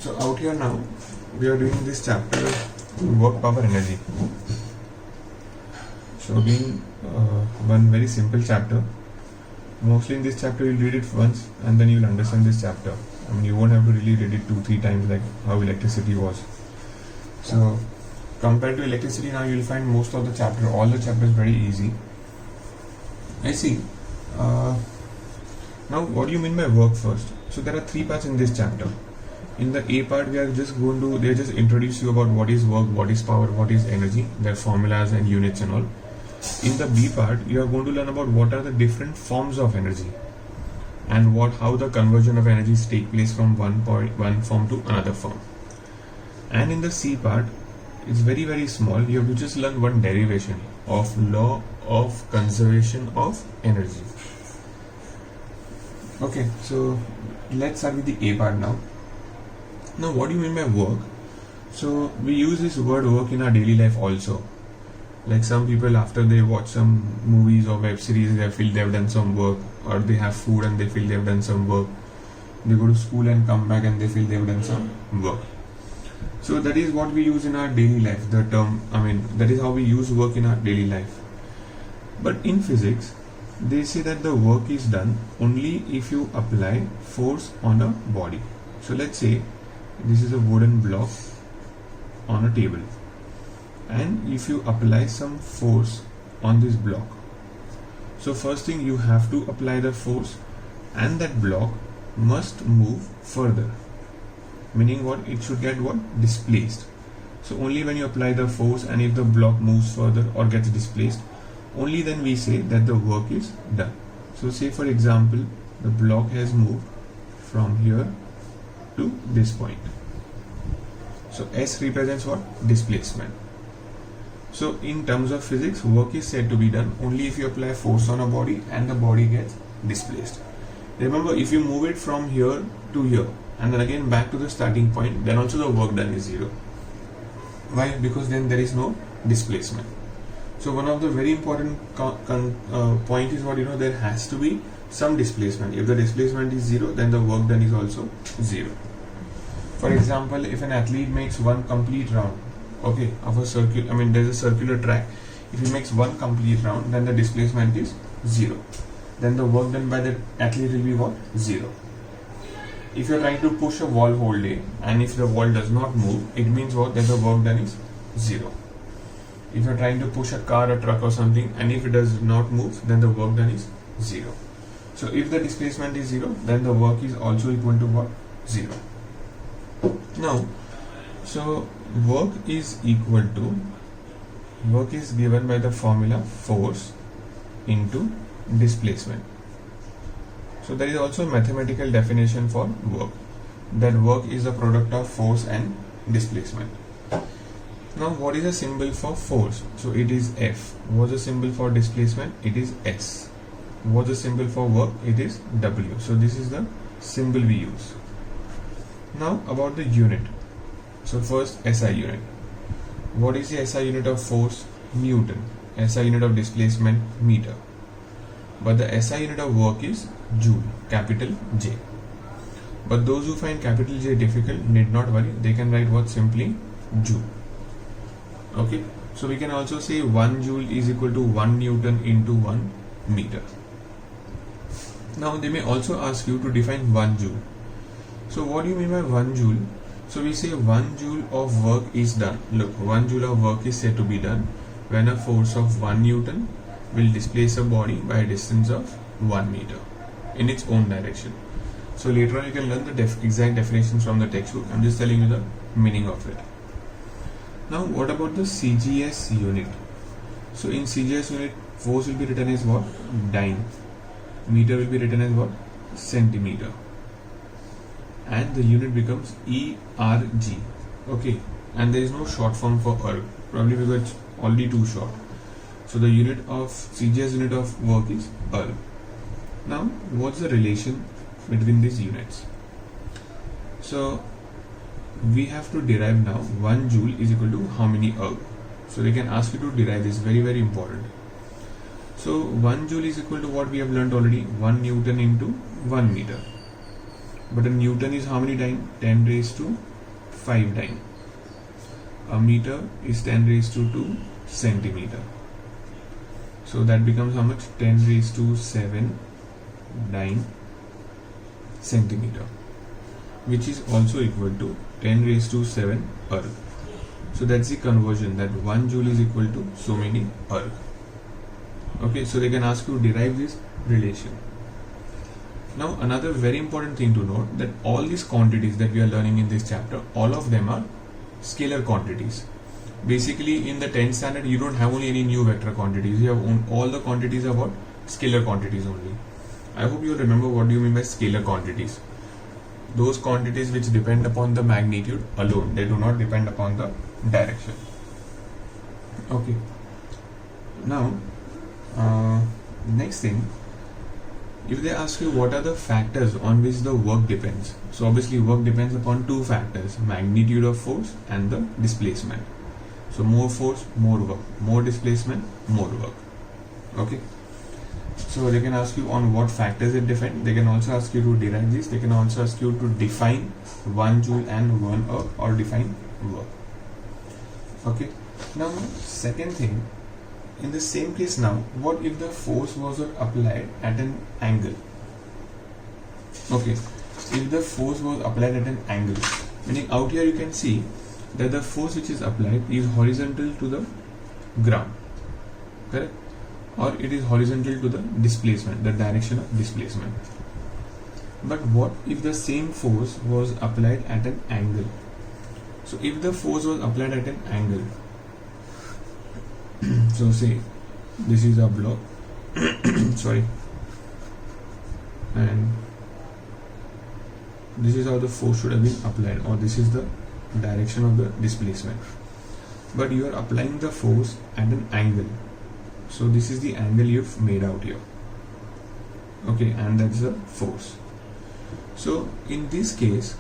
So out here now, we are doing this chapter, work, power, energy. So again, one very simple chapter. Mostly in this chapter you'll read it once and then you'll understand this chapter. I mean, you won't have to really read it 2-3 times like how electricity was. So compared to electricity, now you'll find most of the chapter, all the chapters very easy. I see. Now what do you mean by work first? So there are 3 parts in this chapter. In the A part, we are just going to, they just introduce you about what is work, what is power, what is energy, their formulas and units and all. In the B part, you are going to learn about what are the different forms of energy and how the conversion of energies take place from one form to another form. And in the C part, it's very, very small. You have to just learn one derivation of law of conservation of energy. Okay, so let's start with the A part now. Now, what do you mean by work? So we use this word work in our daily life also. Like some people, after they watch some movies or web series, they feel they have done some work, or they have food and they feel they have done some work. They go to school and come back and they feel they have done some work. So that is what we use in our daily life. The term, that is how we use work in our daily life. But in physics, they say that the work is done only if you apply force on a body. So let's say this is a wooden block on a table, and if you apply some force on this block, so first thing you have to apply the force and that block must move further, meaning what, it should get displaced. So only when you apply the force and if the block moves further or gets displaced, only then we say that the work is done. So say for example, the block has moved from here to this point. So S represents what? Displacement. So in terms of physics, work is said to be done only if you apply force on a body and the body gets displaced. Remember, if you move it from here to here and then again back to the starting point, then also the work done is 0. Why? Because then there is no displacement. So one of the very important point is what, there has to be some displacement. If the displacement is 0, then the work done is also 0. For example, if an athlete makes one complete round, of a circle, there's a circular track. If he makes one complete round, then the displacement is 0. Then the work done by the athlete will be what? 0. If you're trying to push a wall whole day and if the wall does not move, it means what? That the work done is 0. If you're trying to push a car, a truck or something, and if it does not move, then the work done is 0. So if the displacement is 0, then the work is also equal to what? 0. Now, so work is given by the formula force into displacement. So there is also a mathematical definition for work, that work is the product of force and displacement. Now what is the symbol for force? So it is F. What's the symbol for displacement? It is S. What's the symbol for work? It is W. So this is the symbol we use. Now about the unit. So first, SI unit. What is the SI unit of force? Newton. SI unit of displacement? Meter. But the SI unit of work is Joule, capital J. But those who find capital J difficult need not worry. They can write what? Simply Joule. Okay. So we can also say 1 Joule is equal to 1 Newton into 1 meter. Now they may also ask you to define 1 Joule. So what do you mean by 1 Joule? So we say 1 Joule of work is done. Look, 1 Joule of work is said to be done when a force of 1 Newton will displace a body by a distance of 1 meter in its own direction. So later on you can learn the exact definitions from the textbook. I'm just telling you the meaning of it. Now what about the CGS unit? So in CGS unit, force will be written as what? Dyne. Meter will be written as what? Centimeter. And the unit becomes ERG. Okay, and there is no short form for ERG, probably because it's already too short. So the unit of CGS unit of work is ERG. Now what's the relation between these units? So we have to derive now 1 Joule is equal to how many ERG. So they can ask you to derive this, very, very important. So 1 Joule is equal to what we have learned already, 1 Newton into 1 meter. But a Newton is how many times? 10 raised to 5 dyne. A meter is 10 raised to 2 centimeter. So that becomes how much? 10 raised to 7 dyne centimeter, which is also equal to 10 raised to 7 erg. So that's the conversion, that 1 joule is equal to so many erg. Okay, so they can ask you to derive this relation. Now another very important thing to note, that all these quantities that we are learning in this chapter, all of them are scalar quantities. Basically in the 10th standard you don't have only any new vector quantities, you have all the quantities are what? Scalar quantities only. I hope you remember what do you mean by scalar quantities. Those quantities which depend upon the magnitude alone, they do not depend upon the direction. Okay, now next thing, if they ask you what are the factors on which the work depends, so obviously work depends upon two factors, magnitude of force and the displacement. So more force, more work, more displacement, more work. Okay, so they can ask you on what factors it depends. They can also ask you to derive this. They can also ask you to define 1 joule and 1 erg, or define work. Okay, now second thing, in the same case now, what if the force was applied at an angle? Okay, if the force was applied at an angle, meaning out here you can see that the force which is applied is horizontal to the ground, correct? Or it is horizontal to the displacement, the direction of displacement. But what if the same force was applied at an angle? So if the force was applied at an angle, so say this is a block sorry, and this is how the force should have been applied, or this is the direction of the displacement, but you are applying the force at an angle. So this is the angle you've made out here. Okay, and that's the force. So in this case,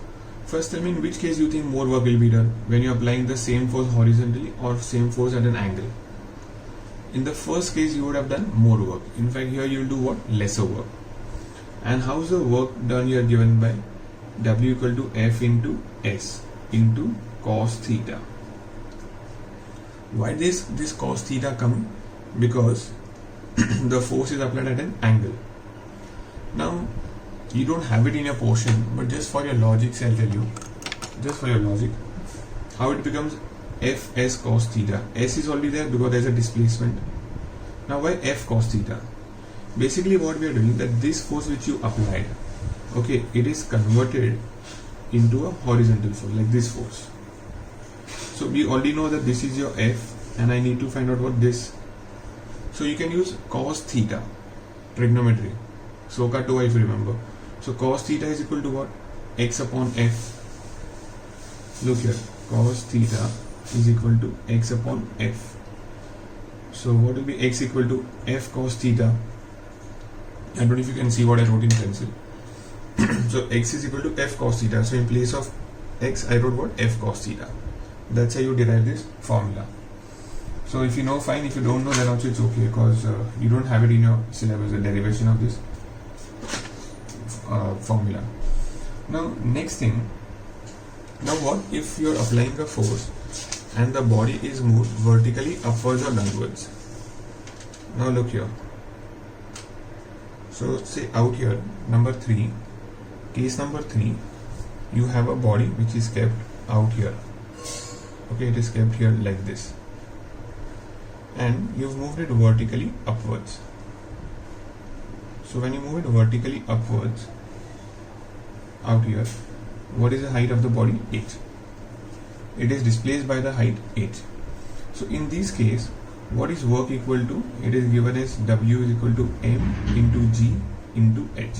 first tell me in which case you think more work will be done, when you're applying the same force horizontally or same force at an angle. In the first case you would have done more work. In fact here you will do what? Lesser work. And how's the work done? You are given by W equal to F into S into cos theta. Why this cos theta coming? Because the force is applied at an angle. Now you don't have it in your portion, but just for your logic, I'll tell you, just for your logic, how it becomes Fs cos theta. S is already there because there's a displacement. Now why F cos theta? Basically what we are doing, that this force which you applied, okay, it is converted into a horizontal force, like this force. So we already know that this is your F, and I need to find out what this. So you can use cos theta, trigonometry, SOCA 2 if you remember. So cos theta is equal to what? X upon F. Look here, cos theta is equal to X upon F. So what will be X equal to? F cos theta. I don't know if you can see what I wrote in pencil. So X is equal to F cos theta. So in place of X I wrote what? F cos theta. That's how you derive this formula. So if you know, fine. If you don't know, then also it's okay, because you don't have it in your syllabus, the derivation of this formula. Now next thing, now what if you are applying a force and the body is moved vertically upwards or downwards? Now look here. So say out here, number 3, case number 3, you have a body which is kept out here. Okay, it is kept here like this, and you've moved it vertically upwards. So when you move it vertically upwards out here, what is the height of the body? H. It is displaced by the height H. So in this case, what is work equal to? It is given as W is equal to M into G into H.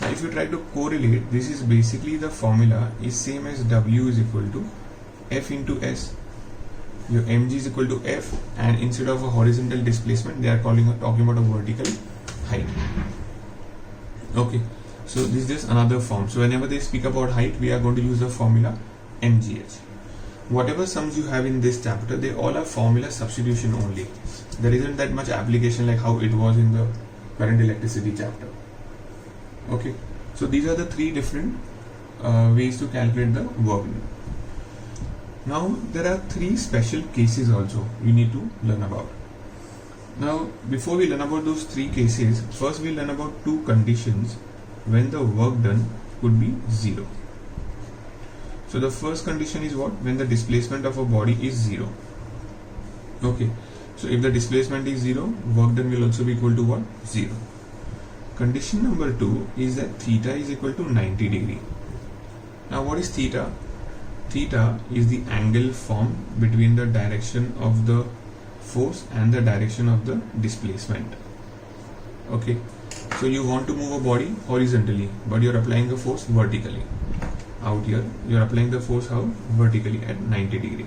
Now if you try to correlate, this is basically the formula is same as W is equal to F into S. Your mg is equal to F, and instead of a horizontal displacement they are talking about a vertical height. Okay, so this is just another form. So whenever they speak about height, we are going to use the formula mgh. Whatever sums you have in this chapter, they all are formula substitution only. There isn't that much application like how it was in the current electricity chapter. Okay, so these are the three different ways to calculate the work done. Now there are three special cases also you need to learn about. Now before we learn about those three cases, first we'll learn about two conditions when the work done could be zero. So the first condition is what? When the displacement of a body is zero. Okay, so if the displacement is zero, work done will also be equal to what? Zero. Condition number two is that theta is equal to 90 degree. Now what is theta? Theta is the angle formed between the direction of the force and the direction of the displacement. Okay, so you want to move a body horizontally, but you're applying a force vertically. Out here, you're applying the force how? Vertically at 90 degree.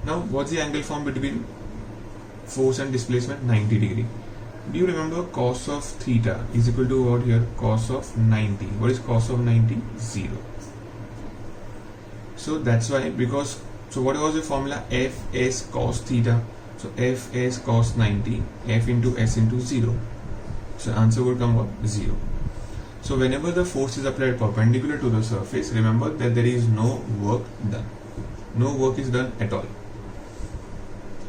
Now what's the angle formed between force and displacement? 90 degree. Do you remember cos of theta is equal to what here? Cos of 90. What is cos of 90? 0. So that's why, because, so what was the formula? F S cos theta. So F S cos 90, F into S into 0. So answer would come what? 0. So whenever the force is applied perpendicular to the surface, remember that there is no work done. No work is done at all.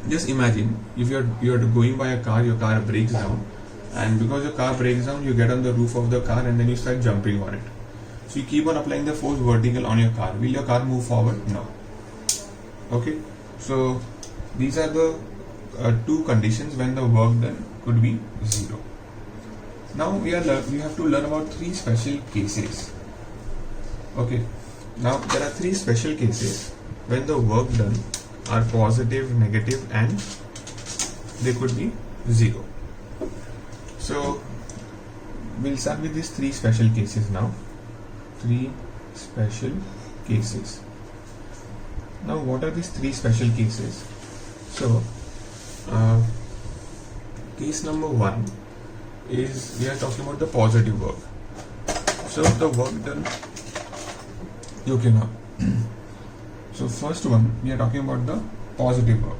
Just imagine if you're going by a car, your car breaks down, and because your car breaks down, you get on the roof of the car and then you start jumping on it. So you keep on applying the force vertical on your car. Will your car move forward? No. Okay. So these are the two conditions when the work done could be zero. Now we have to learn about three special cases. Okay. Now there are three special cases when the work done are positive, negative, and they could be zero. So we'll start with these three special cases now. Three special cases. Now what are these three special cases? So case number one is we are talking about the positive work. So the work done, okay, now so first one we are talking about the positive work.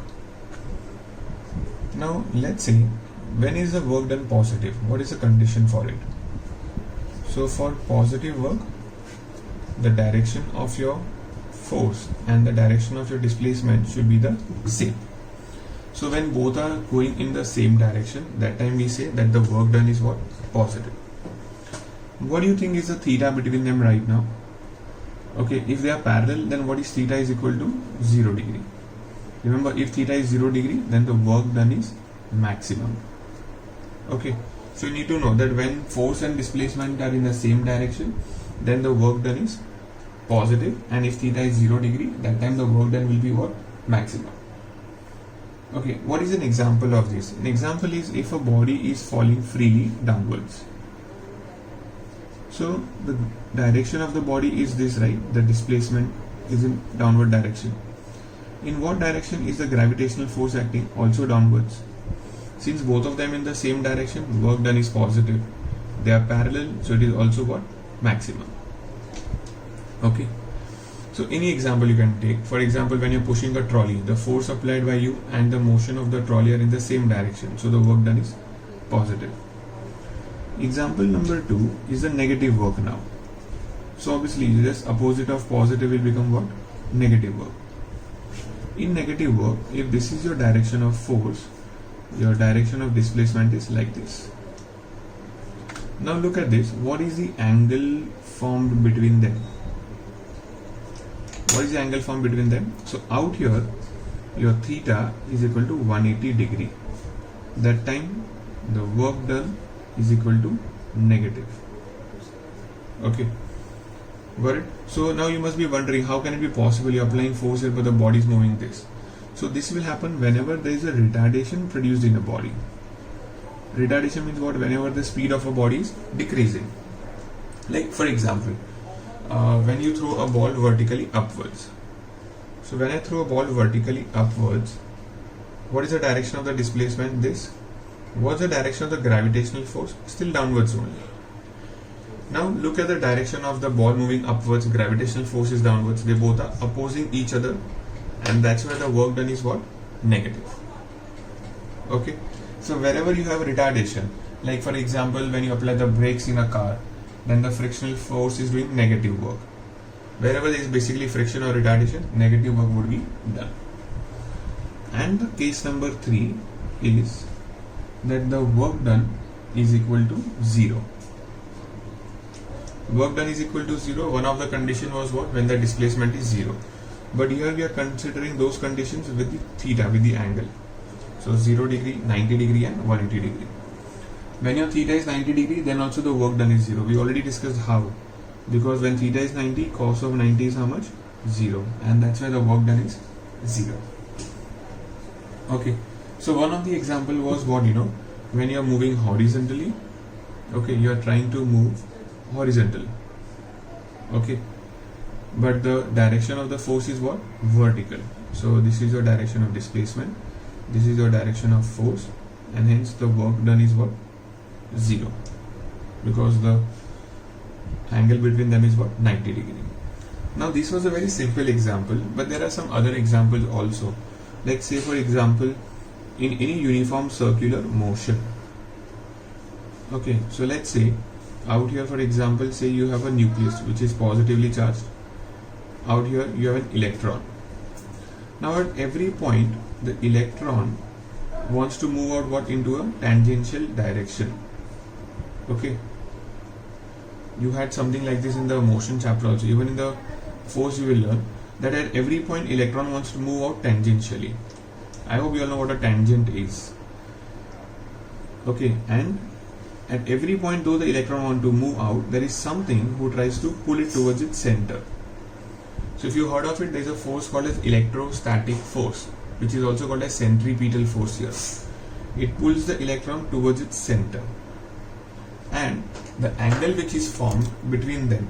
Now let's say, when is the work done positive? What is the condition for it? So for positive work, the direction of your force and the direction of your displacement should be the same. So when both are going in the same direction, that time we say that the work done is what? Positive. What do you think is the theta between them right now? Okay, if they are parallel, then what is theta is equal to 0 degree. Remember, if theta is 0 degree, then the work done is maximum. Okay, so you need to know that when force and displacement are in the same direction, then the work done is positive, and if theta is 0 degree, that time the work done will be what? Maximum. Okay, what is an example of this? An example is if a body is falling freely downwards. So the direction of the body is this, right? The displacement is in downward direction. In what direction is the gravitational force acting? Also downwards. Since both of them in the same direction, work done is positive. They are parallel, so it is also what? Maximum. Okay. So any example you can take. For example, when you're pushing a trolley, the force applied by you and the motion of the trolley are in the same direction. So the work done is positive. Example number 2 is the negative work now. So obviously just opposite of positive will become what? Negative work. In negative work, if this is your direction of force, your direction of displacement is like this. Now look at this. What is the angle formed between them? What is the angle formed between them? So out here, your theta is equal to 180 degree. That time the work done is equal to negative. Okay. Got it? So now you must be wondering, how can it be possible you're applying force here but the body is moving this? So this will happen whenever there is a retardation produced in a body. Retardation means what? Whenever the speed of a body is decreasing. Like for example, when you throw a ball vertically upwards. So when I throw a ball vertically upwards, what is the direction of the displacement? This. What's the direction of the gravitational force? Still downwards only. Now look at the direction of the ball moving upwards. Gravitational force is downwards. They both are opposing each other, and that's why the work done is what? Negative. Okay. So wherever you have retardation, like for example when you apply the brakes in a car, then the frictional force is doing negative work. Wherever there is basically friction or retardation, negative work would be done. And the case number 3 is that the work done is equal to 0. Work done is equal to 0. One of the condition was what? When the displacement is 0. But here we are considering those conditions with the theta, with the angle. So 0 degree, 90 degree and 180 degree. When your theta is 90 degree, then also the work done is 0. We already discussed how. Because when theta is 90, cos of 90 is how much? 0. And that's why the work done is 0. Okay. So one of the example was what, when you are moving horizontally, okay, you are trying to move horizontal, okay, but the direction of the force is what? Vertical. So this is your direction of displacement, this is your direction of force, and hence the work done is what? 0, because the angle between them is what? 90 degree. Now this was a very simple example, but there are some other examples also. Like say for example, in any uniform circular motion, okay, so let's say out here for example, say you have a nucleus which is positively charged, out here you have an electron. Now at every point the electron wants to move out what? Into a tangential direction. Okay, you had something like this in the motion chapter also. Even in the force you will learn that at every point electron wants to move out tangentially. I hope you all know what a tangent is. Okay, and at every point though the electron wants to move out, there is something who tries to pull it towards its center. So if you heard of it, there is a force called as electrostatic force, which is also called as centripetal force here. It pulls the electron towards its center, and the angle which is formed between them.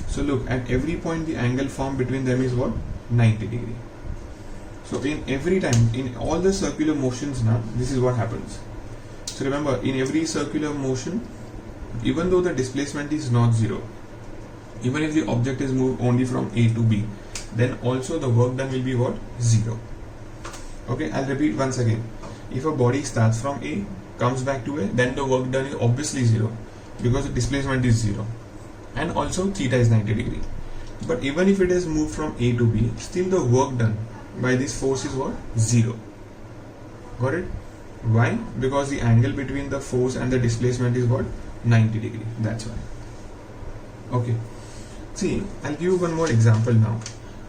So look, at every point the angle formed between them is what? 90 degree. So in every time, in all the circular motions now, this is what happens. So remember, in every circular motion, even though the displacement is not 0, even if the object is moved only from A to B, then also the work done will be what? 0. Okay, I'll repeat once again. If a body starts from A, comes back to A, then the work done is obviously 0, because the displacement is 0. And also theta is 90 degree. But even if it has moved from A to B, still the work done by this force is what? 0. Got it? Why? Because the angle between the force and the displacement is what? 90 degree. That's why. Okay. See, I'll give you one more example now.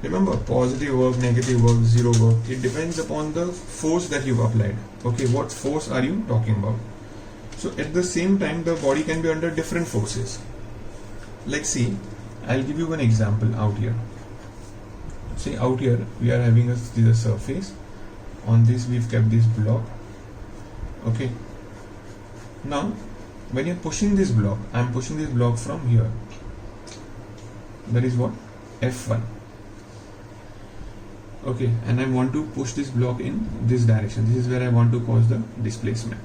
Remember, positive work, negative work, 0 work, it depends upon the force that you've applied. Okay, what force are you talking about? So at the same time, the body can be under different forces. Like see, I'll give you one example out here. Say out here, we are having a surface. On this, we've kept this block. Okay. Now, when you're pushing this block, I'm pushing this block from here. That is what? F1. Okay, and I want to push this block in this direction. This is where I want to cause the displacement.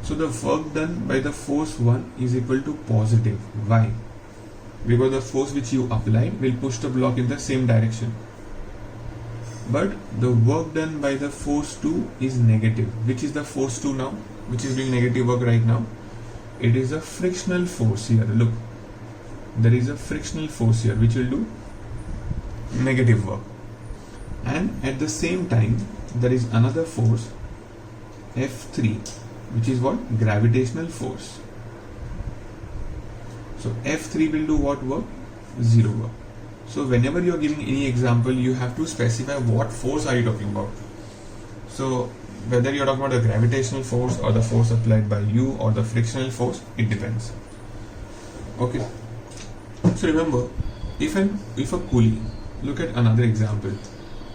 So the work done by the force 1 is equal to positive. Why? Because the force which you applied will push the block in the same direction. But the work done by the force 2 is negative. Which is the force 2 now? Which is doing negative work right now? It is a frictional force here. Look, there is a frictional force here which will do negative work. And at the same time, there is another force, F3, which is what? Gravitational force. So F3 will do what work? 0 work. So whenever you are giving any example, you have to specify what force are you talking about. So whether you are talking about the gravitational force or the force applied by you or the frictional force, it depends. Okay. So remember, if a pulley, look at another example.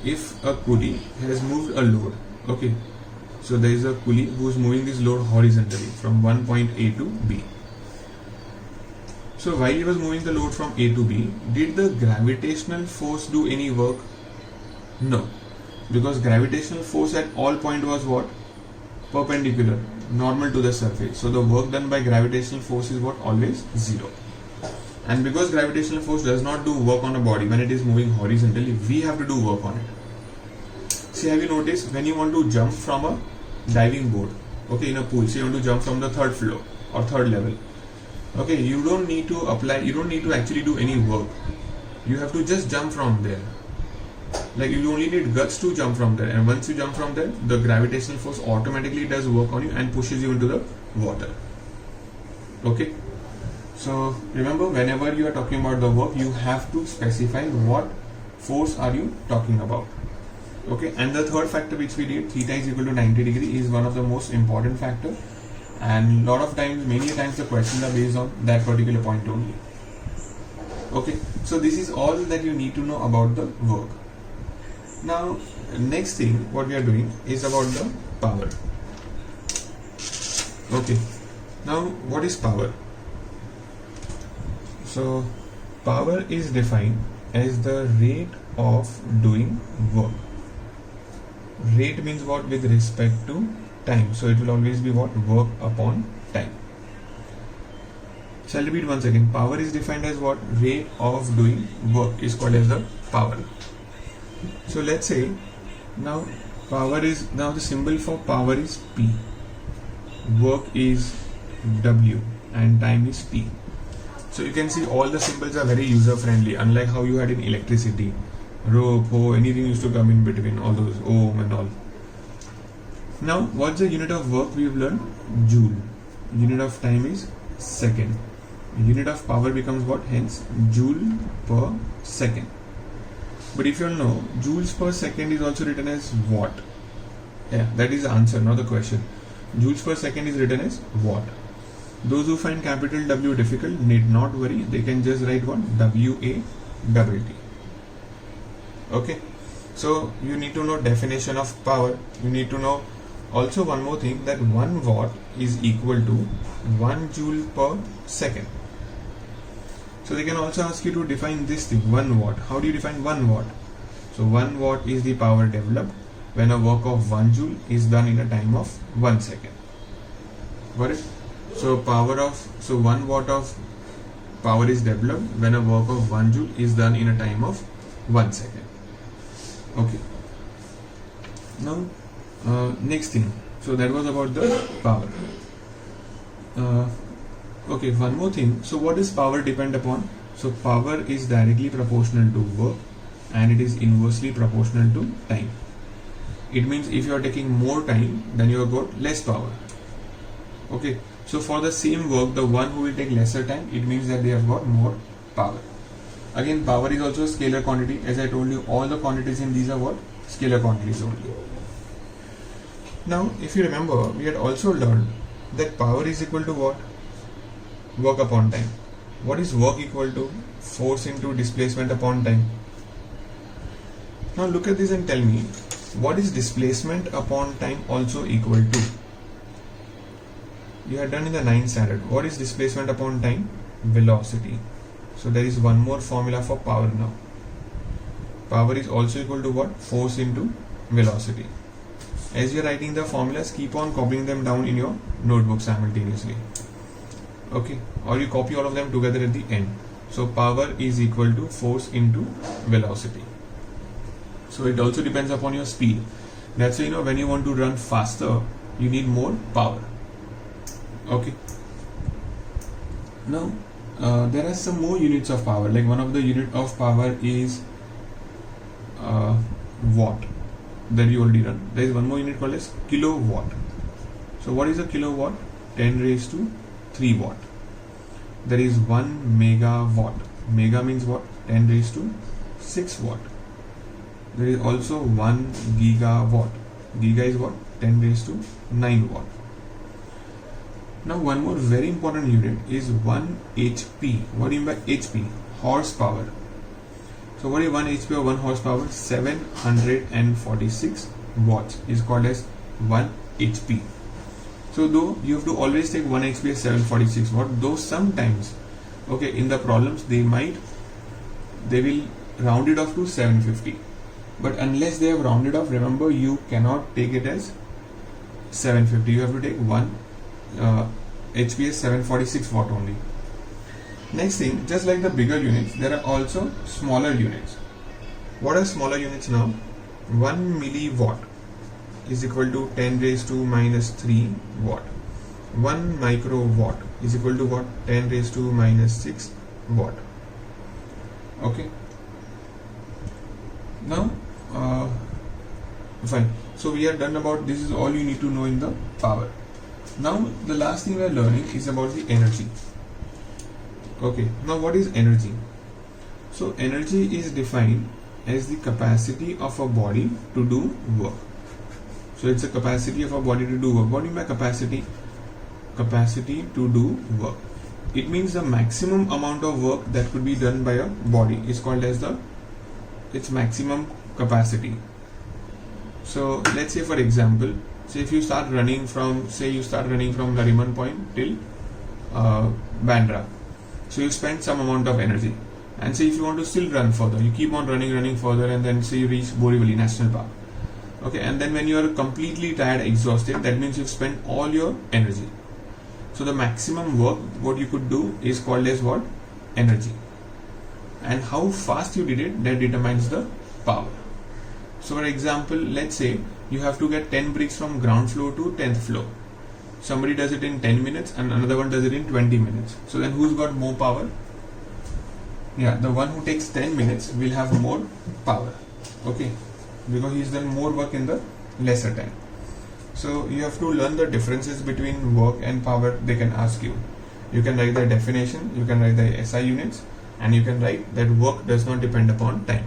If a pulley has moved a load, okay, so there is a pulley who is moving this load horizontally from one point A to B. So while he was moving the load from A to B, did the gravitational force do any work? No, because gravitational force at all point was what? Perpendicular, normal to the surface. So the work done by gravitational force is what? Always 0. And because gravitational force does not do work on a body when it is moving horizontally, we have to do work on it. See, have you noticed when you want to jump from a diving board, okay, in a pool, so you want to jump from the 3rd floor or 3rd level. Okay, you don't need to apply, you don't need to actually do any work. You have to just jump from there. Like you only need guts to jump from there, and once you jump from there, the gravitational force automatically does work on you and pushes you into the water. Okay, so remember, whenever you are talking about the work, you have to specify what force are you talking about. Okay, and the third factor which we did, theta is equal to 90 degree, is one of the most important factor, and lot of times, many times the questions are based on that particular point only. Okay, so this is all that you need to know about the work. Now next thing what we are doing is about the power. Okay, now what is power? So power is defined as the rate of doing work. Rate means what? With respect to time. So it will always be what? Work upon time. So I'll repeat once again. Power is defined as what? Rate of doing work is called as the power. So let's say now power is, now the symbol for power is P. Work is W and time is T. So you can see all the symbols are very user friendly, unlike how you had in electricity. Rho, Po, anything used to come in between, all those ohm and all. Now what's the unit of work we've learned? Joule. Unit of time is second. Unit of power becomes what? Hence joule per second. But if you all know, joules per second is also written as watt. Yeah, that is the answer, not the question. Joules per second is written as watt. Those who find capital W difficult need not worry, they can just write what? WA-T. Okay, so you need to know definition of power. You need to know also one more thing, that 1 watt is equal to 1 joule per second. So they can also ask you to define this thing, 1 watt. How do you define 1 watt? So 1 watt is the power developed when a work of 1 joule is done in a time of 1 second. Got it? So 1 watt of power is developed when a work of 1 joule is done in a time of 1 second. Okay. Now next thing. So that was about the power. Okay, one more thing. So what does power depend upon? So power is directly proportional to work and it is inversely proportional to time. It means if you are taking more time, then you have got less power. Okay, so for the same work, the one who will take lesser time, it means that they have got more power. Again, power is also a scalar quantity. As I told you, all the quantities in these are what? Scalar quantities only. Now, if you remember, we had also learned that power is equal to what? Work upon time. What is work equal to? Force into displacement upon time. Now look at this and tell me, what is displacement upon time also equal to? You had done in the 9th standard. What is displacement upon time? Velocity. So there is one more formula for power now. Power is also equal to what? Force into velocity. As you are writing the formulas, keep on copying them down in your notebook simultaneously. Okay, or you copy all of them together at the end. So power is equal to force into velocity. So it also depends upon your speed. That's why when you want to run faster, you need more power. Okay. Now there are some more units of power. Like one of the unit of power is watt. That you already run. There is one more unit called as kilowatt. So what is a kilowatt? 10 raised to 3 watt. There is 1 megawatt. Mega means what? 10 raised to 6 watt. There is also 1 gigawatt. Giga is what? 10 raised to 9 watt. Now one more very important unit is 1 HP. What do you mean by HP? Horsepower. So what is 1 HP or 1 horsepower? 746 watts is called as 1 HP. So though you have to always take 1 HP as 746 watt, though sometimes, okay, in the problems they will round it off to 750. But unless they have rounded off, remember you cannot take it as 750. You have to take 1 HP as 746 watt only. Next thing, just like the bigger units, there are also smaller units. What are smaller units now? 1 milliwatt is equal to 10 raised to minus 3 watt. 1 microwatt is equal to what? 10 raised to minus 6 watt. Okay. Now, fine. So we are done about this. Is all you need to know in the power. Now the last thing we are learning is about the energy. Okay. Now what is energy? So energy is defined as the capacity of a body to do work. So it's the capacity of a body to do work. What do you mean by capacity? Capacity to do work. It means the maximum amount of work that could be done by a body is called as its maximum capacity. So let's say, for example, say if you start running from Nariman Point till Bandra. So you spend some amount of energy. And say if you want to still run further, you keep on running further, and then say you reach Borivali National Park. Okay, and then when you are completely tired, exhausted, that means you've spent all your energy. So the maximum work what you could do is called as what? Energy. And how fast you did it, that determines the power. So for example, let's say you have to get 10 bricks from ground floor to 10th floor. Somebody does it in 10 minutes and another one does it in 20 minutes. So then who's got more power? Yeah, the one who takes 10 minutes will have more power. Okay, because he's done more work in the lesser time. So you have to learn the differences between work and power. They can ask you. You can write the definition, you can write the SI units, and you can write that work does not depend upon time.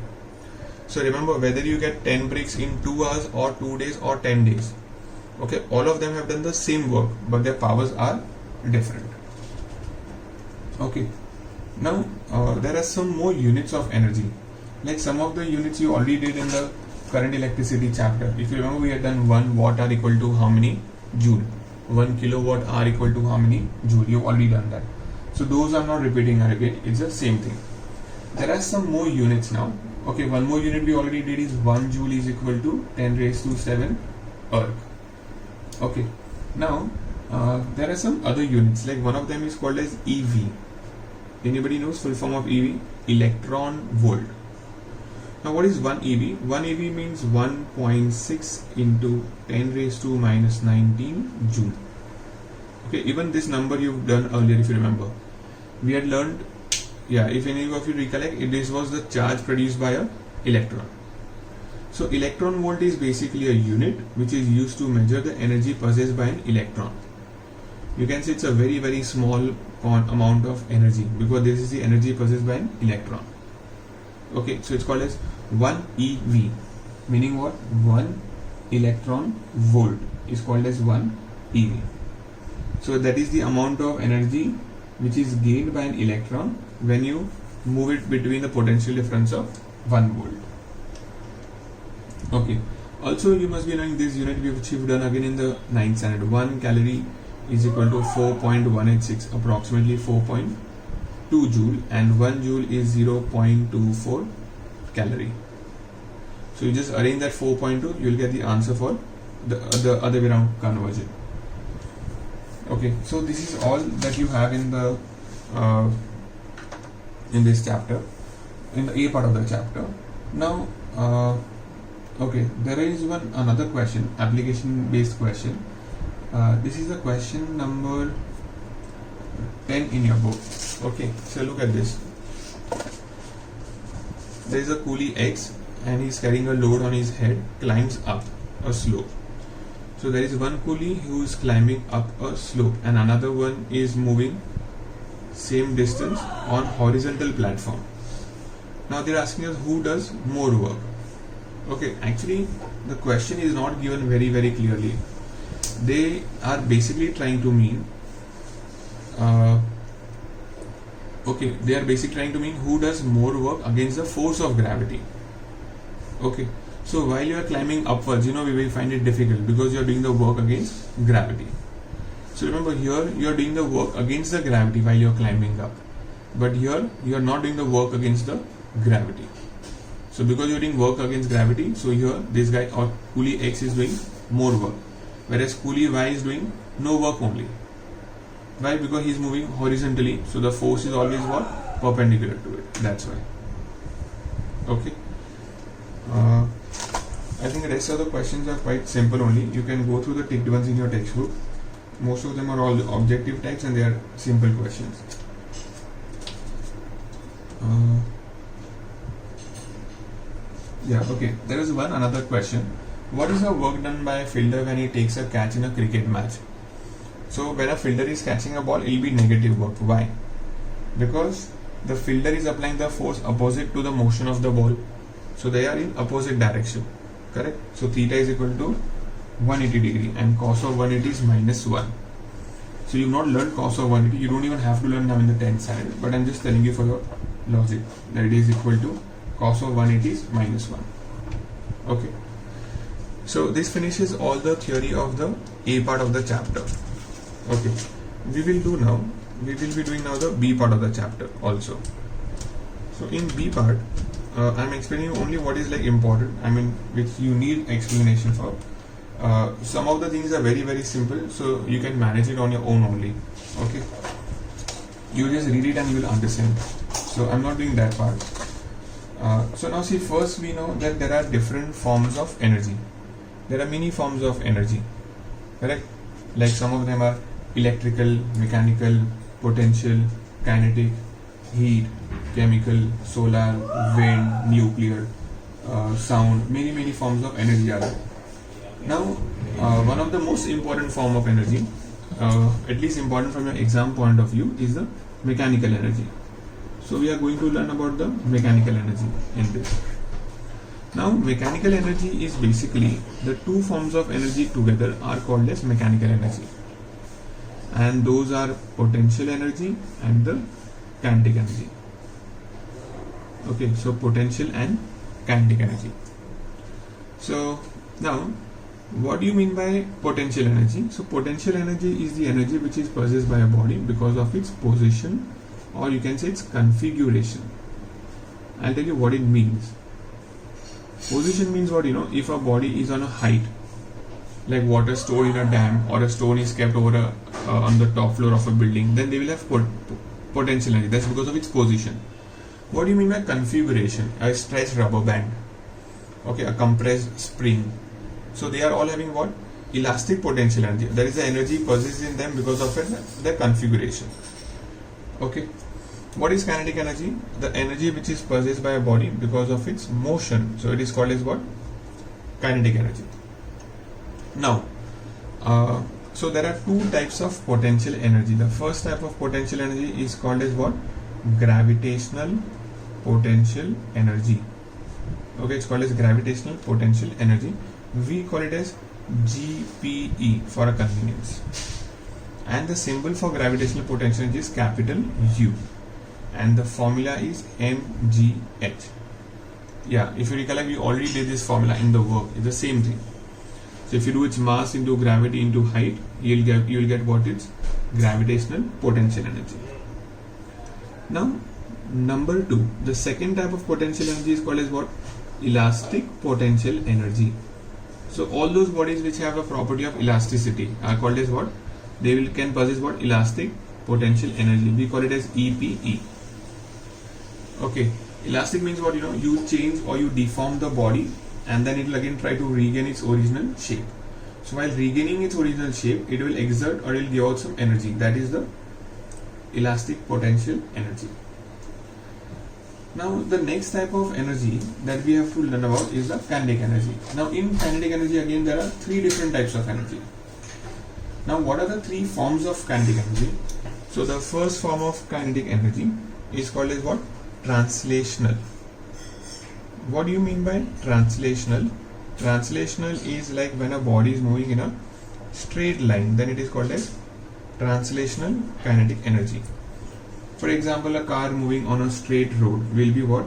So remember, whether you get 10 bricks in 2 hours or 2 days or 10 days, okay, all of them have done the same work, but their powers are different. Okay, now there are some more units of energy. Like some of the units you already did in the current electricity chapter. If you remember, we had done 1 watt hour equal to how many joule, 1 kilowatt hour equal to how many joule. You've already done that. So those I'm not repeating again, it's the same thing. There are some more units now. Okay, one more unit we already did is 1 joule is equal to 10 raised to 7 erg. Okay, now there are some other units, like one of them is called as EV. Anybody knows full form of EV? Electron volt. Now what is 1 EV? 1 EV means 1.6 into 10 raised to minus 19 joule. Okay, even this number you've done earlier if you remember. We had learned, yeah, if any of you recollect, this was the charge produced by an electron. So electron volt is basically a unit which is used to measure the energy possessed by an electron. You can say it's a very, very small amount of energy because this is the energy possessed by an electron. Okay, so it's called as 1 EV, meaning what? 1 electron volt is called as 1 EV. So that is the amount of energy which is gained by an electron when you move it between the potential difference of 1 volt. Okay, also you must be knowing this unit which you've done again in the 9th standard. 1 calorie is equal to 4.186, approximately 4.2 joule, and 1 joule is 0.24 calorie. So you just arrange that 4.2, you will get the answer for the other way around conversion. Okay, so this is all that you have in the in this chapter, in the A part of the chapter. Now, okay, there is another question, application based question. This is the question number 10 in your book. Okay, so look at this. There is a coolie X and he is carrying a load on his head, climbs up a slope. So there is one coolie who is climbing up a slope and another one is moving same distance on horizontal platform. Now they are asking us who does more work. Okay, actually the question is not given very, very clearly. They are basically trying to mean they are basically trying to mean who does more work against the force of gravity. Okay, so while you are climbing upwards, we will find it difficult because you are doing the work against gravity. So remember, here you are doing the work against the gravity while you are climbing up, but here you are not doing the work against the gravity. So because you are doing work against gravity, so here this guy or coolie X is doing more work, whereas coolie Y is doing no work only. Why? Because he is moving horizontally, so the force is always what? Perpendicular to it. That's why. Okay. I think the rest of the questions are quite simple only. You can go through the ticked ones in your textbook. Most of them are all objective types and they are simple questions. Okay. There is another question. What is the work done by a fielder when he takes a catch in a cricket match? So when a fielder is catching a ball, it will be negative work. Why? Because the fielder is applying the force opposite to the motion of the ball. So they are in opposite direction. Correct? So theta is equal to 180 degree and cos of 180 is minus 1. So you've not learned cos of 180. You don't even have to learn now in the 10th standard. But I'm just telling you for your logic that it is equal to cos of 180 is minus 1. Okay. So this finishes all the theory of the A part of the chapter. Okay. We will be doing now the B part of the chapter also. So in B part, I'm explaining only what is like important, which you need explanation for. Some of the things are very, very simple, so you can manage it on your own only. Okay. You just read it and you will understand. So I'm not doing that part. So now see, first we know that there are different forms of energy. There are many forms of energy. Correct? Like some of them are electrical, mechanical, potential, kinetic, heat, chemical, solar, wind, nuclear, sound. Many forms of energy are there. Now, one of the most important form of energy, at least important from your exam point of view, is the mechanical energy. So we are going to learn about the mechanical energy in this. Now, mechanical energy is basically the two forms of energy together are called as mechanical energy. And those are potential energy and the kinetic energy. Okay, so potential and kinetic energy. So now, what do you mean by potential energy? So potential energy is the energy which is possessed by a body because of its position, or you can say its configuration. I'll tell you what it means. Position means what, if a body is on a height, like water stored in a dam or a stone is kept over on the top floor of a building, then they will have potential energy. That's because of its position. What do you mean by configuration? A stretched rubber band, okay, a compressed spring. So they are all having what? Elastic potential energy. There is the energy possessed in them because of their configuration. Okay. What is kinetic energy? The energy which is possessed by a body because of its motion. So it is called as what? Kinetic energy. Now, so there are two types of potential energy. The first type of potential energy is called as what? Gravitational potential energy. Okay, it's called as gravitational potential energy. We call it as GPE for a convenience. And the symbol for gravitational potential energy is capital U. And the formula is mgh. Yeah, if you recollect, we already did this formula in the work. It's the same thing. So if you do its mass into gravity into height, you will get what is gravitational potential energy. Now, number 2, the second type of potential energy is called as what? Elastic potential energy. So all those bodies which have a property of elasticity are called as what? They can possess what? Elastic potential energy. We call it as EPE. Okay, elastic means what? You change or you deform the body and then it will again try to regain its original shape. So while regaining its original shape, it will exert or it will give out some energy. That is the elastic potential energy. Now the next type of energy that we have to learn about is the kinetic energy. Now in kinetic energy again there are 3 different types of energy. Now what are the 3 forms of kinetic energy? So the first form of kinetic energy is called as what? Translational. What do you mean by translational? Translational is like when a body is moving in a straight line, then it is called as translational kinetic energy. For example, a car moving on a straight road will be what?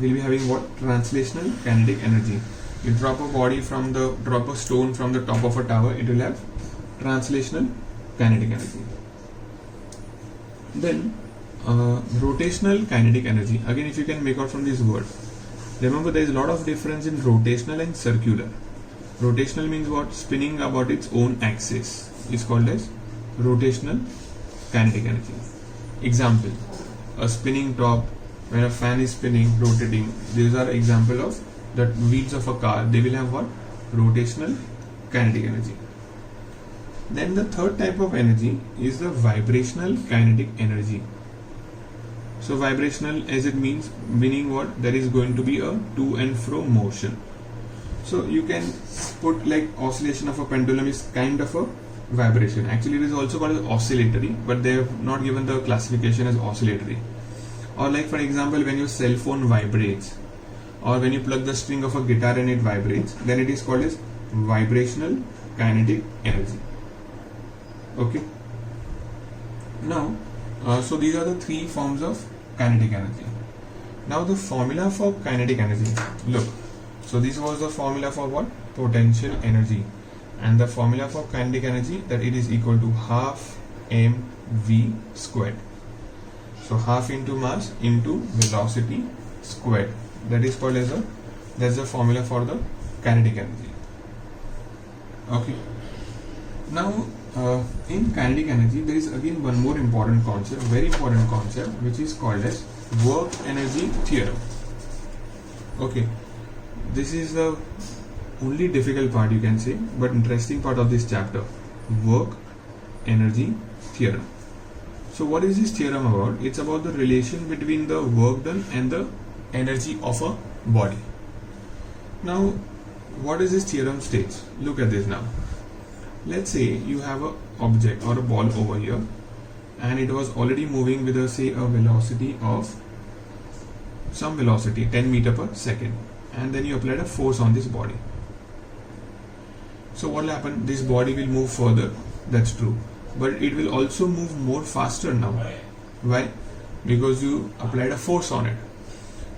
Will be having what? Translational kinetic energy. You drop a stone from the top of a tower, it will have translational kinetic energy. Then rotational kinetic energy. Again, if you can make out from this word, remember there is a lot of difference in rotational and circular. Rotational means what? Spinning about its own axis is called as rotational kinetic energy. Example, a spinning top, when a fan is spinning, rotating, these are example of the wheels of a car. They will have what? Rotational kinetic energy. Then the third type of energy is the vibrational kinetic energy. So vibrational, as it meaning what? There is going to be a to and fro motion. So you can put like oscillation of a pendulum is kind of a vibration. Actually, it is also called as oscillatory, but they have not given the classification as oscillatory. Or like for example, when your cell phone vibrates, or when you plug the string of a guitar and it vibrates, then it is called as vibrational kinetic energy. Okay. Now, so these are the three forms of kinetic energy. Now the formula for kinetic energy. Look. So this was the formula for what? Potential energy. And the formula for kinetic energy, that it is equal to half mv squared. So half into mass into velocity squared. That is called as that's the formula for the kinetic energy. Okay. Now in kinetic energy, there is again one more important concept, very important concept, which is called as work energy theorem. Okay. This is the only difficult part, you can say, but interesting part of this chapter, work energy theorem. So what is this theorem about? It's about the relation between the work done and the energy of a body. Now, what is this theorem states? Look at this now. Let's say you have an object or a ball over here, and it was already moving with a velocity of some velocity, 10 meter per second, and then you applied a force on this body. So what will happen? This body will move further, that's true, but it will also move more faster now. Why? Because you applied a force on it.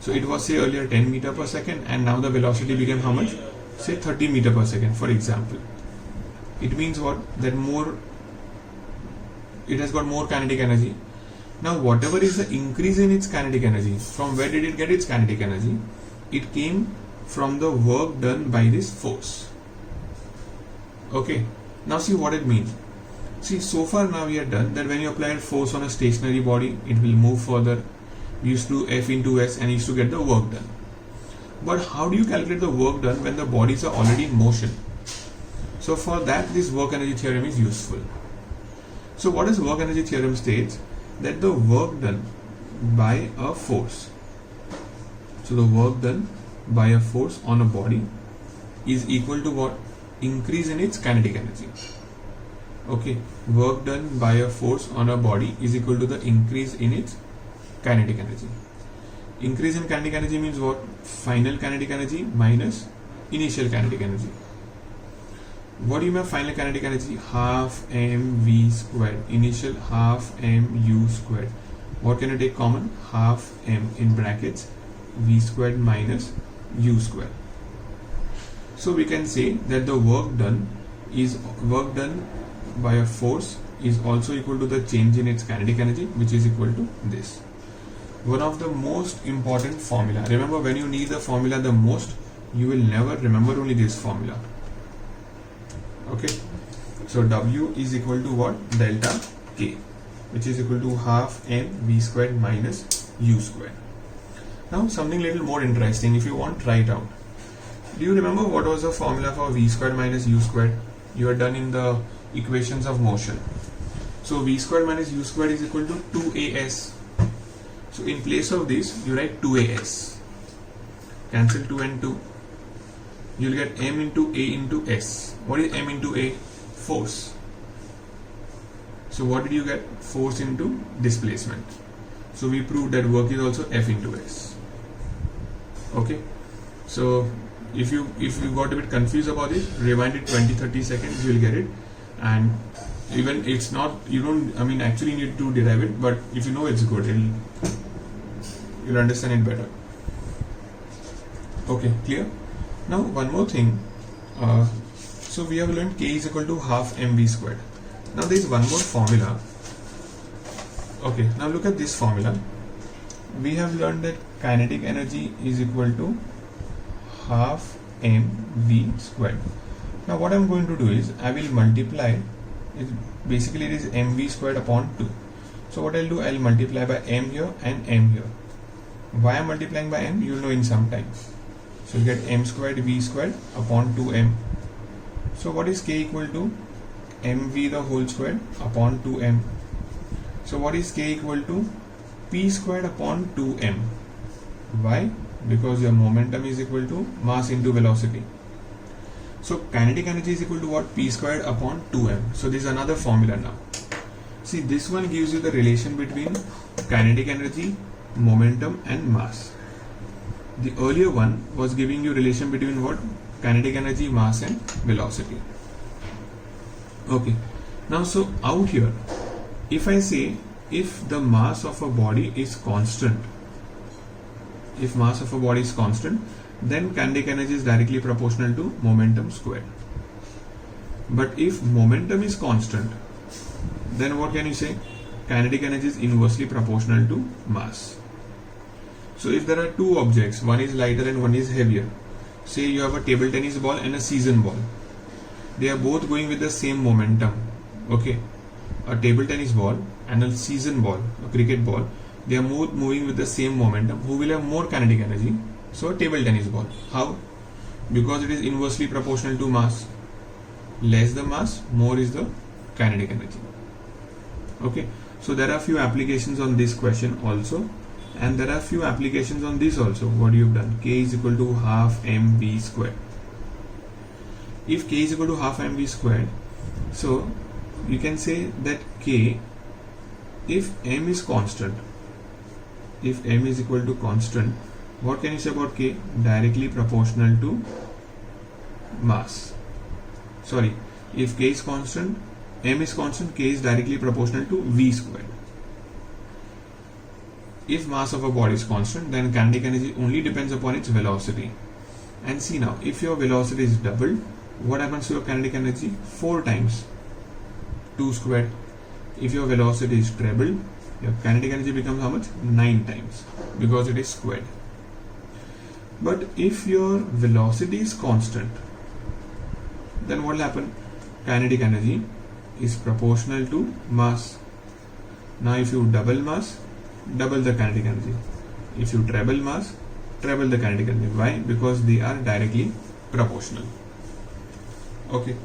So it was say earlier 10 meter per second, and now the velocity became how much? Say 30 meter per second, for example. It means what? That it has got more kinetic energy. Now whatever is the increase in its kinetic energy, from where did it get its kinetic energy? It came from the work done by this force. Okay, now see what it means. See, so far now we are done that when you apply force on a stationary body, it will move further. We used to F into S and used to get the work done. But how do you calculate the work done when the bodies are already in motion? So for that, this work energy theorem is useful. So what does work energy theorem states? That the work done by a force. So the work done by a force on a body is equal to what? Increase in its kinetic energy. Okay, work done by a force on a body is equal to the increase in its kinetic energy. Increase in kinetic energy means what? Final kinetic energy minus initial kinetic energy. What do you mean by final kinetic energy? Half mv squared. Initial half mu squared. What can you take common? Half m in brackets v squared minus u squared. So we can say that the work done by a force is also equal to the change in its kinetic energy, which is equal to this. One of the most important formula. Remember, when you need the formula the most, you will never remember only this formula. Okay, so W is equal to what? Delta K, which is equal to half m v squared minus u squared. Now something little more interesting, if you want, try it out. Do you remember what was the formula for v squared minus u squared? You are done in the equations of motion. So v squared minus u squared is equal to 2as. So in place of this, you write 2as. Cancel 2 and 2. You'll get m into a into s. What is m into a? Force. So what did you get? Force into displacement. So we proved that work is also F into S. Okay. So if you got a bit confused about it, rewind it 20-30 seconds, you will get it. And even it's not, you don't, I mean, actually need to derive it, but if you know it's good, you'll understand it better. Okay, clear? Now one more thing. So we have learned K is equal to half mv squared. Now there is one more formula. Okay, now look at this formula. We have learned that kinetic energy is equal to half mv squared. Now what I am going to do is I will multiply. Basically it is mv squared upon 2. So what I'll do, I'll multiply by m here and m here. Why I'm multiplying by m, you'll know in some time. So you get m squared v squared upon 2m. So what is K equal to? mv the whole square upon 2m. So what is k equal to? P squared upon 2m. Why? Because your momentum is equal to mass into velocity. So kinetic energy is equal to what? P squared upon 2m. So this is another formula now. See, this one gives you the relation between kinetic energy, momentum and mass. The earlier one was giving you relation between what? Kinetic energy, mass and velocity. Okay. Now so out here, if I say if the mass of a body is constant, then kinetic energy is directly proportional to momentum squared. But if momentum is constant, then what can you say? Kinetic energy is inversely proportional to mass. So if there are two objects, one is lighter and one is heavier, say you have a table tennis ball and a season ball, they are both going with the same momentum. Okay, a table tennis ball and a season ball, a cricket ball, they are both moving with the same momentum. Who will have more kinetic energy? So a table tennis ball. How? Because it is inversely proportional to mass. Less the mass, more is the kinetic energy. Okay, so there are few applications on this question also, and there are few applications on this also. What you have done? K is equal to half mv squared. If k is equal to half mv squared, so you can say that k, if m is constant, if m is equal to constant, what can you say about k? Directly proportional to mass. Sorry, if k is constant, m is constant, k is directly proportional to v squared. If mass of a body is constant, then kinetic energy only depends upon its velocity. And see now, if your velocity is doubled, what happens to your kinetic energy? 4 times 2 squared. If your velocity is trebled, your kinetic energy becomes how much? 9 times, because it is squared. But if your velocity is constant, then what will happen? Kinetic energy is proportional to mass. Now if you double mass, double the kinetic energy. If you treble mass, treble the kinetic energy. Why? Because they are directly proportional. Okay.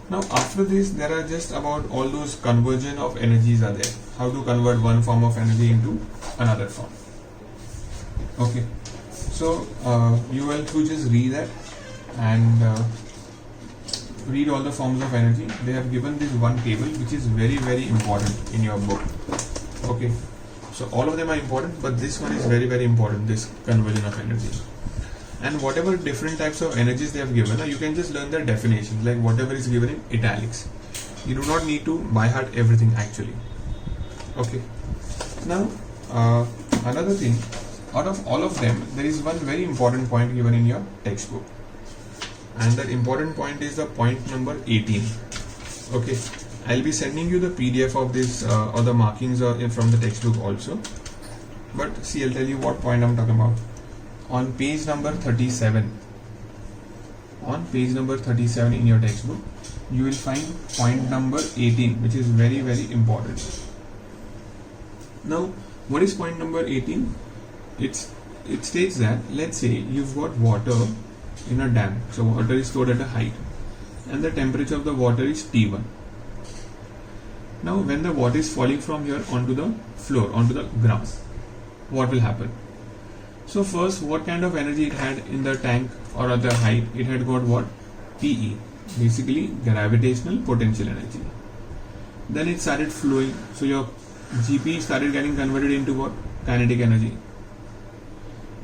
Now after this, there are just about all those conversion of energies are there. How to convert one form of energy into another form. Okay. So you will to just read that and read all the forms of energy. They have given this one table which is very, very important in your book. Okay. So all of them are important, but this one is very, very important, this conversion of energy. And whatever different types of energies they have given, you can just learn their definitions, like whatever is given in italics. You do not need to by heart everything actually. Okay. Now, another thing, out of all of them, there is one very important point given in your textbook. And that important point is the point number 18. Okay. I'll be sending you the PDF of this or the markings from the textbook also. But see, I'll tell you what point I'm talking about. On page number 37. On page number 37 in your textbook, you will find point number 18, which is very, very important. Now, what is point number 18? It states that, let's say you've got water in a dam. So water is stored at a height and the temperature of the water is T1. Now when the water is falling from here onto the floor, onto the ground, what will happen? So first, what kind of energy it had in the tank or at the height? It had got what? PE, basically gravitational potential energy. Then it started flowing, so your GP started getting converted into what? Kinetic energy.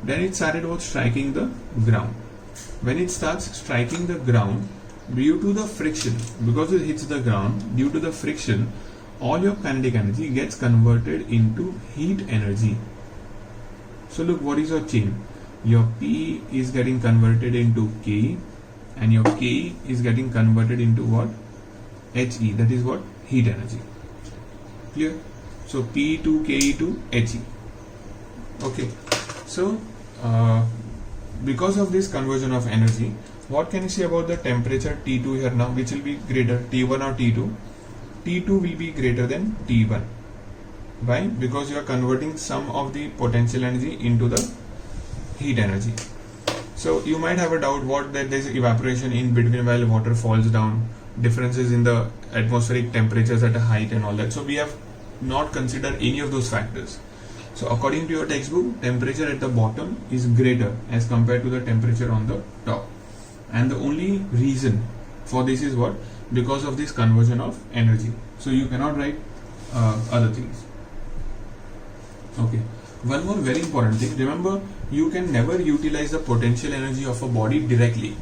Then it started what? Striking the ground. When it starts striking the ground, due to the friction, because it hits the ground, due to the friction, all your kinetic energy gets converted into heat energy. So look, what is your chain? Your P is getting converted into K, and your K is getting converted into what? HE, that is what? Heat energy. Clear? So P to Ke to HE. Okay. So because of this conversion of energy, what can you say about the temperature T2 here now, which will be greater, T1 or T2? T2 will be greater than T1. Why? Because you are converting some of the potential energy into the heat energy. So you might have a doubt what that there is evaporation in between while water falls down. differences in the atmospheric temperatures at a height and all that. So we have not considered any of those factors. So according to your textbook, temperature at the bottom is greater as compared to the temperature on the top. And the only reason for this is what? Because of this conversion of energy. So you cannot write other things. Okay. One more very important thing. Remember, you can never utilize the potential energy of a body directly.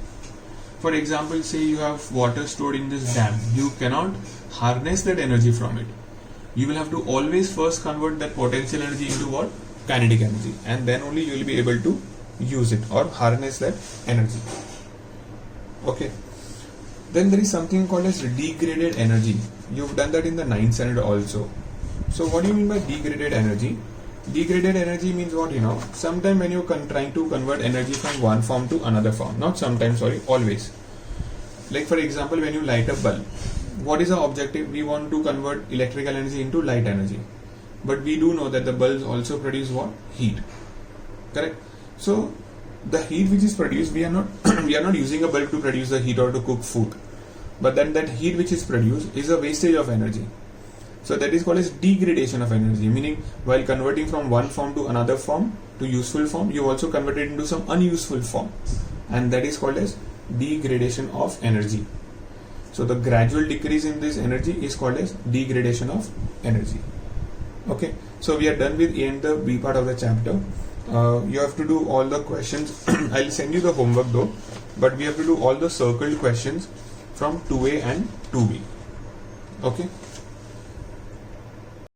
For example, say you have water stored in this dam. You cannot harness that energy from it. You will have to always first convert that potential energy into what? Kinetic energy. And then only you will be able to use it or harness that energy. Okay. Then there is something called as degraded energy. You've done that in the 9th standard also. So what do you mean by degraded energy? Degraded energy means what, sometime when you're trying to convert energy from one form to another form. Not sometimes, always. Like for example, when you light a bulb, what is the objective? We want to convert electrical energy into light energy. But we do know that the bulbs also produce what? Heat. Correct? So the heat which is produced, we are not using a bulb to produce the heat or to cook food. But then that heat which is produced is a wastage of energy. So that is called as degradation of energy, meaning while converting from one form to another form to useful form, you also convert it into some unuseful form, and that is called as degradation of energy. So the gradual decrease in this energy is called as degradation of energy. Okay, so we are done with A and the B part of the chapter. You have to do all the questions. I'll send you the homework though, but we have to do all the circled questions from 2A and 2B. Okay.